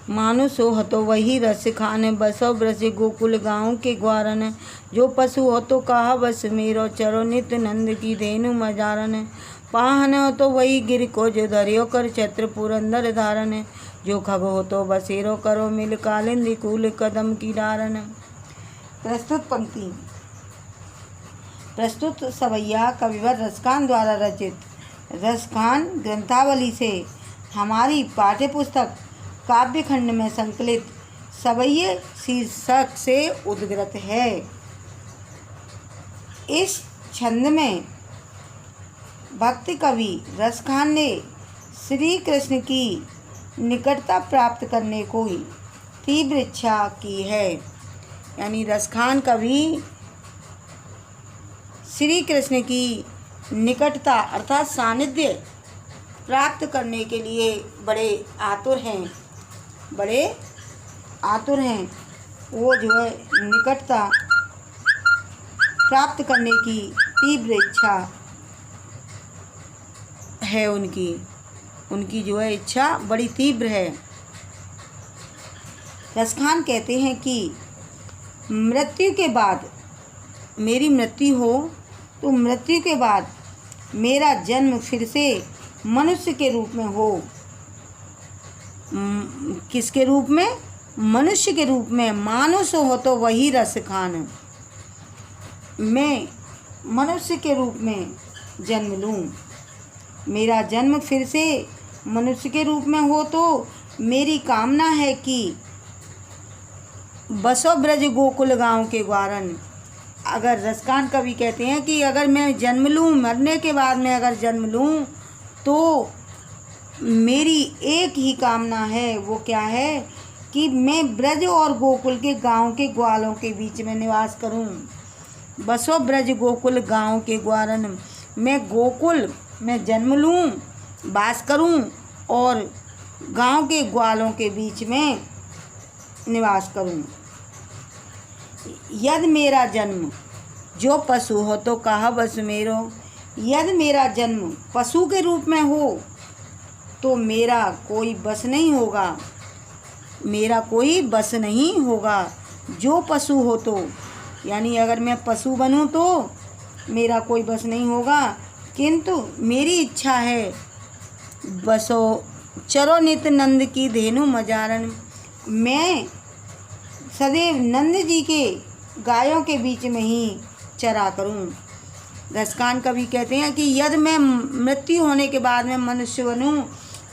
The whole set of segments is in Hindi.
मानुष हो तो वही रस खान, बसो ब्रज गोकुल गाँव के ग्वारन। जो पशु हो तो कहा बस मेरो, चरो नित नंद की धेनु मजारन। पाहन हो तो वही गिर को, जो धरियो कर छत्र पुरंदर धारन। जो खग हो तो बसेरो करो, मिल कालिंदी कूल कदम की डारन। प्रस्तुत पंक्ति। प्रस्तुत सवैया कविवर रसखान द्वारा रचित रसखान ग्रंथावली से हमारी पाठ्यपुस्तक काव्यखंड में संकलित सवैये शीर्षक से उद्गृत है। इस छंद में भक्त कवि रसखान ने श्री कृष्ण की निकटता प्राप्त करने को तीव्र इच्छा की है। यानी रसखान कवि श्री कृष्ण की निकटता अर्थात सानिध्य प्राप्त करने के लिए बड़े आतुर हैं। वो जो है निकटता प्राप्त करने की तीव्र इच्छा है उनकी जो है इच्छा बड़ी तीव्र है। रसखान कहते हैं कि मृत्यु के बाद मेरी मृत्यु हो तो मृत्यु के बाद मेरा जन्म फिर से मनुष्य के रूप में हो। किसके रूप में? मनुष्य के रूप में। मानुष हो तो वही रस खान, मैं मनुष्य के रूप में जन्म लूँ। मेरा जन्म फिर से मनुष्य के रूप में हो तो मेरी कामना है कि बसो ब्रज गोकुल गाँव के ग्वारन। अगर रसखान कवि कहते हैं कि अगर मैं जन्म लूँ, मरने के बाद मैं अगर जन्म लूँ तो मेरी एक ही कामना है। वो क्या है कि मैं ब्रज और गोकुल के गाँव के ग्वालों के बीच में निवास करूँ। बसो ब्रज गोकुल गाँव के ग्वारन, मैं गोकुल में जन्म लूँ, वास करूँ और गाँव के ग्वालों के बीच में निवास करूँ। यदि मेरा जन्म जो पशु हो तो कहा बस मेरो, यदि मेरा जन्म पशु के रूप में हो तो मेरा कोई बस नहीं होगा, मेरा कोई बस नहीं होगा। जो पशु हो तो यानी अगर मैं पशु बनूं तो मेरा कोई बस नहीं होगा, किंतु मेरी इच्छा है बसो चरो नित नंद की धेनु मजारन, मैं सदैव नंद जी के गायों के बीच में ही चरा करूं। रसखान कवि कहते हैं कि यदि मैं मृत्यु होने के बाद में मनुष्य बनूं,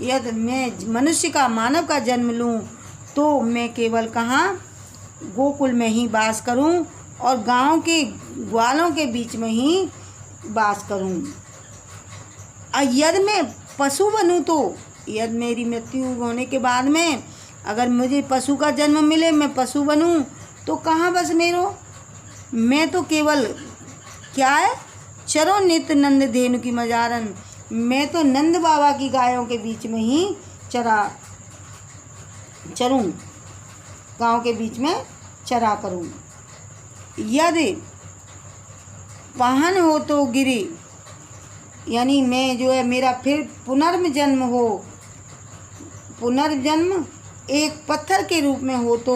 यदि मैं मनुष्य का मानव का जन्म लूं तो मैं केवल कहाँ गोकुल में ही वास करूं और गांव के ग्वालों के बीच में ही वास करूं। और यदि मैं पशु बनूं तो यदि मेरी मृत्यु होने के बाद में अगर मुझे पशु का जन्म मिले, मैं पशु बनूं तो कहाँ बस मेरो, मैं तो केवल क्या है चरो नित नंद धेनु की मजारन, मैं तो नंद बाबा की गायों के बीच में ही चरूं, गांव के बीच में चरा करूं। यदि वाहन हो तो गिरी, यानी मैं जो है मेरा फिर पुनर्जन्म हो, पुनर्जन्म एक पत्थर के रूप में हो तो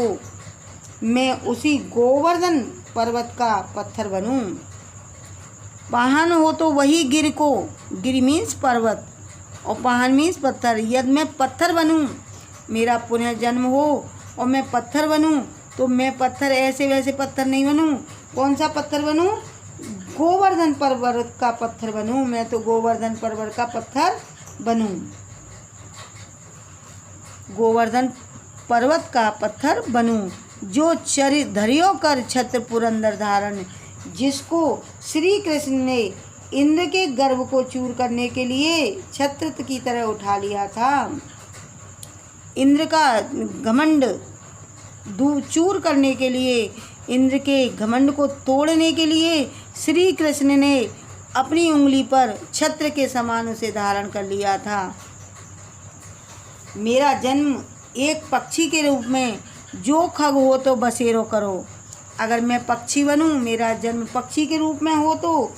मैं उसी गोवर्धन पर्वत का पत्थर बनूं। वाहन हो तो वही गिर को, गिर मीन्स पर्वत और वाहन मीन्स पत्थर। यदि मैं पत्थर बनूं, मेरा पुनर्जन्म हो और मैं पत्थर बनूं तो मैं पत्थर ऐसे वैसे पत्थर नहीं बनूं। कौन सा पत्थर बनूं? गोवर्धन पर्वत का पत्थर बनूं। मैं तो गोवर्धन पर्वत का पत्थर बनूं, गोवर्धन पर्वत का पत्थर बनूं। जो धरियो कर छत्र पुरंदर धारण, जिसको श्री कृष्ण ने इंद्र के गर्व को चूर करने के लिए छत्र की तरह उठा लिया था। इंद्र का घमंड चूर करने के लिए, इंद्र के घमंड को तोड़ने के लिए श्री कृष्ण ने अपनी उंगली पर छत्र के समान उसे धारण कर लिया था। मेरा जन्म एक पक्षी के रूप में, जो खग हो तो बसेरो करो। अगर मैं पक्षी बनूं, मेरा जन्म पक्षी के रूप में हो तो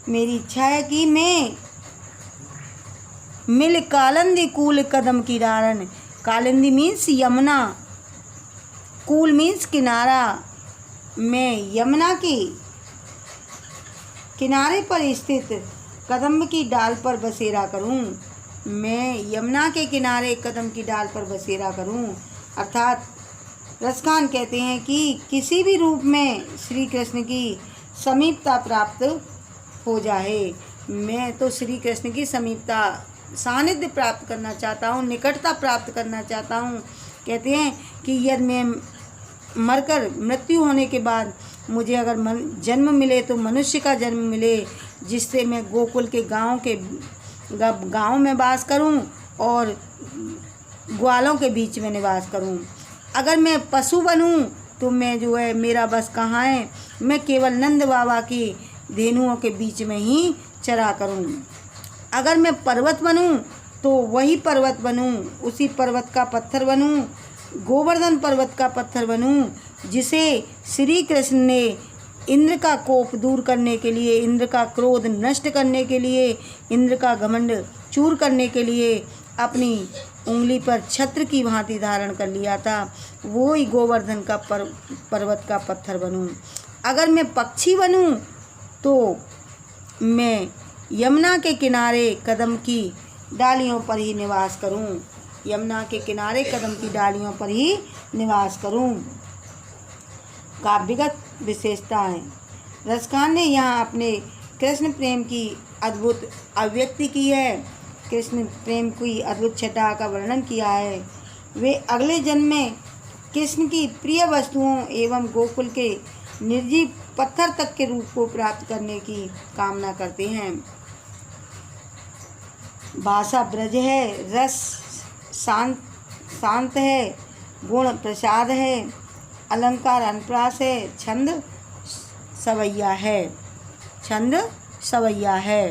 मेरी इच्छा है कि मैं मिल कालंदी कूल कदम की डारन, कालिंदी मीन्स यमुना, कूल मीन्स किनारा। मैं यमुना के किनारे पर स्थित कदम की डाल पर बसेरा करूं। मैं यमुना के किनारे कदम की डाल पर बसेरा करूं। अर्थात रसखान कहते हैं कि किसी भी रूप में श्री कृष्ण की समीपता प्राप्त हो जाए। मैं तो श्री कृष्ण की समीपता, सानिध्य प्राप्त करना चाहता हूँ, निकटता प्राप्त करना चाहता हूँ। कहते हैं कि यदि मैं मरकर मृत्यु होने के बाद मुझे अगर जन्म मिले तो मनुष्य का जन्म मिले, जिससे मैं गोकुल के गाँव में वास करूं और ग्वालों के बीच में निवास करूं। अगर मैं पशु बनूं तो मैं जो है, मेरा बस कहाँ है, मैं केवल नंद बाबा की धेनुओं के बीच में ही चरा करूं। अगर मैं पर्वत बनूं तो वही पर्वत बनूं, उसी पर्वत का पत्थर बनूं, गोवर्धन पर्वत का पत्थर बनूं, जिसे श्री कृष्ण ने इंद्र का कोप दूर करने के लिए, इंद्र का क्रोध नष्ट करने के लिए, इंद्र का घमंड चूर करने के लिए अपनी उंगली पर छत्र की भांति धारण कर लिया था। वो ही गोवर्धन का पर्वत का पत्थर बनूं। अगर मैं पक्षी बनूं तो मैं यमुना के किनारे कदम की डालियों पर ही निवास करूं। यमुना के किनारे कदम की डालियों पर ही निवास करूं। काव्यगत विशेषताएं। रसखान ने यहाँ अपने कृष्ण प्रेम की अद्भुत अभिव्यक्ति की है। कृष्ण प्रेम की अद्भुत छटा का वर्णन किया है। वे अगले जन्म में कृष्ण की प्रिय वस्तुओं एवं गोकुल के निर्जीव पत्थर तक के रूप को प्राप्त करने की कामना करते हैं। भाषा ब्रज है, रस शांत है, गुण प्रसाद है, अलंकार अनप्रास है, छंद सवैया है।